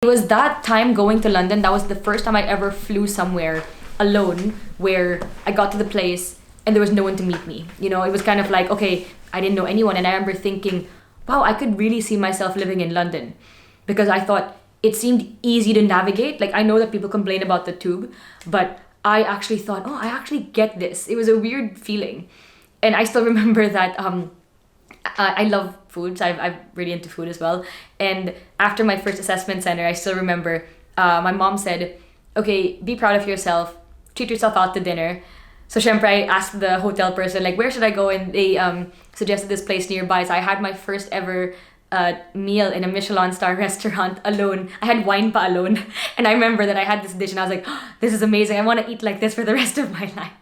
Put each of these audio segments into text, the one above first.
It was that time going to London, that was the first time I ever flew somewhere alone, where I got to the place and there was no one to meet me. You know, it was kind of like, okay, I didn't know anyone. And I remember thinking, wow, I could really see myself living in London, because I thought it seemed easy to navigate. Like, I know that people complain about the tube, but I actually thought, oh, I actually get this. It was a weird feeling. And I still remember that I love food, so I'm really into food as well. And after my first assessment center, I still remember my mom said, okay, be proud of yourself, treat yourself out to dinner. So syempre, I asked the hotel person, like, where should I go? And they suggested this place nearby. So I had my first ever meal in a Michelin star restaurant alone. I had wine pa alone. And I remember that I had this dish and I was like, oh, this is amazing. I want to eat like this for the rest of my life.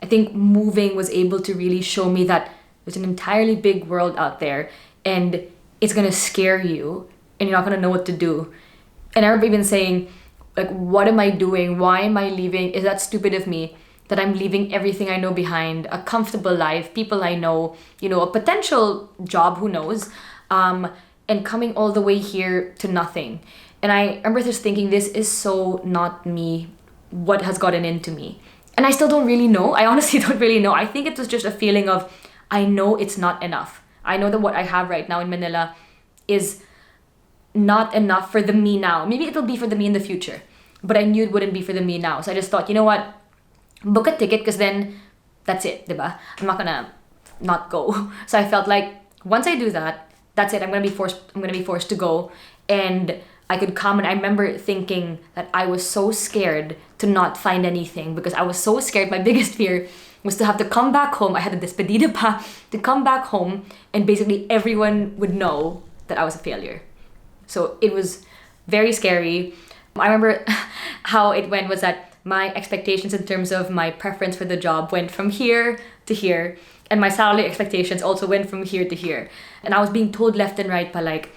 I think moving was able to really show me that there's an entirely big world out there and it's gonna scare you and you're not gonna know what to do. And I remember even saying, like, what am I doing? Why am I leaving? Is that stupid of me that I'm leaving everything I know behind, a comfortable life, people I know, you know, a potential job, who knows, and coming all the way here to nothing. And I remember just thinking, this is so not me. What has gotten into me? And I still don't really know. I honestly don't really know. I think it was just a feeling of, I know it's not enough. I know that what I have right now in Manila is not enough for the me now. Maybe it'll be for the me in the future, but I knew it wouldn't be for the me now. So I just thought, you know what? Book a ticket, because then that's it, diba? I'm not gonna not go. So I felt like once I do that, that's it. I'm gonna be forced to go. And I could come, and I remember thinking that I was so scared to not find anything, because I was so scared. My biggest fear was to have to come back home. I had a despedida pa, to come back home and basically everyone would know that I was a failure. So it was very scary. I remember how it went was that my expectations in terms of my preference for the job went from here to here, and my salary expectations also went from here to here. And I was being told left and right, but like,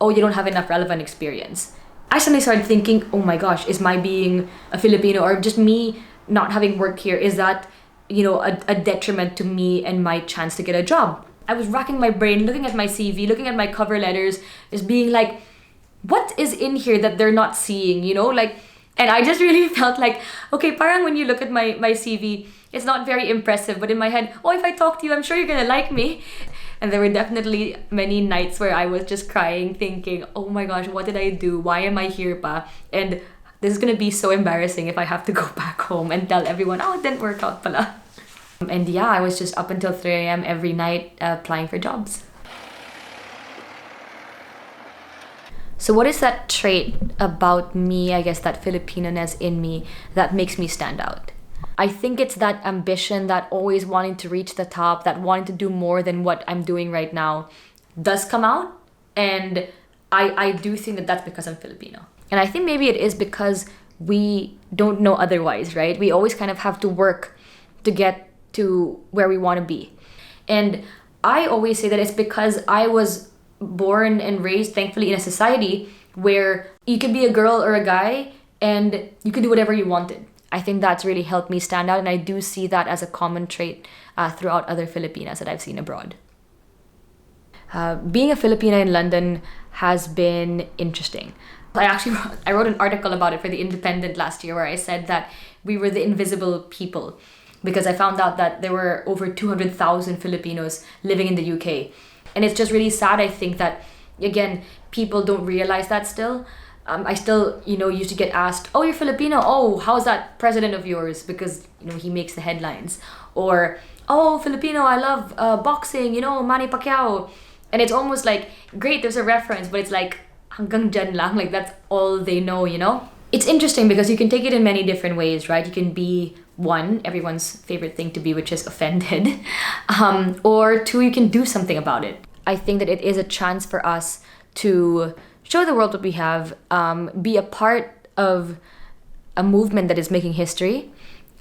oh, you don't have enough relevant experience. I suddenly started thinking, oh my gosh, is my being a Filipino or just me not having worked here, is that, you know, a detriment to me and my chance to get a job? I was racking my brain, looking at my CV, looking at my cover letters, just being like, what is in here that they're not seeing, you know? Like, and I just really felt like, okay, parang when you look at my CV, it's not very impressive, but in my head, oh, if I talk to you, I'm sure you're gonna like me. And there were definitely many nights where I was just crying, thinking, oh my gosh, what did I do? Why am I here pa? And this is gonna be so embarrassing if I have to go back home and tell everyone, oh, it didn't work out pala. And yeah, I was just up until 3 a.m. every night applying for jobs. So what is that trait about me, I guess, that Filipinaness in me that makes me stand out? I think it's that ambition, that always wanting to reach the top, that wanting to do more than what I'm doing right now does come out. And I do think that that's because I'm Filipino. And I think maybe it is because we don't know otherwise, right? We always kind of have to work to get to where we want to be. And I always say that it's because I was born and raised, thankfully, in a society where you could be a girl or a guy and you could do whatever you wanted. I think that's really helped me stand out, and I do see that as a common trait throughout other Filipinas that I've seen abroad. Being a Filipina in London has been interesting. I wrote an article about it for The Independent last year where I said that we were the invisible people, because I found out that there were over 200,000 Filipinos living in the UK. And it's just really sad, I think, that, again, people don't realize that still. I still, used to get asked, oh, you're Filipino. Oh, how's that president of yours? Because, he makes the headlines. Or, oh, Filipino, I love boxing, Manny Pacquiao. And it's almost like, great, there's a reference, but it's like, hanggang dyan lang, like that's all they know, It's interesting because you can take it in many different ways, right? You can be, one, everyone's favorite thing to be, which is offended. Or two, you can do something about it. I think that it is a chance for us to show the world what we have, be a part of a movement that is making history,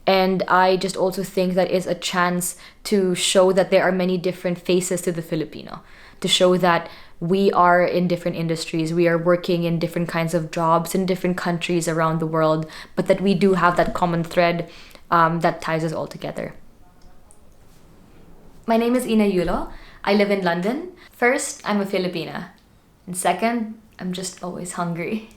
And I just also think that is a chance to show that there are many different faces to the Filipino, to show that we are in different industries, we are working in different kinds of jobs in different countries around the world, but that we do have that common thread that ties us all together. My name is Ina Yulo. I live in London. First, I'm a Filipina. And second, I'm just always hungry.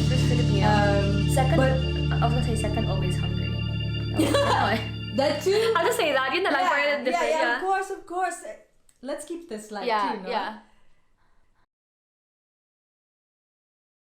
First Filipina. Second, I was gonna say second, always hungry. That too? I'll just say that. Yun na lang, Yeah, parang different, yeah, of course. Let's keep this light too, no? Yeah.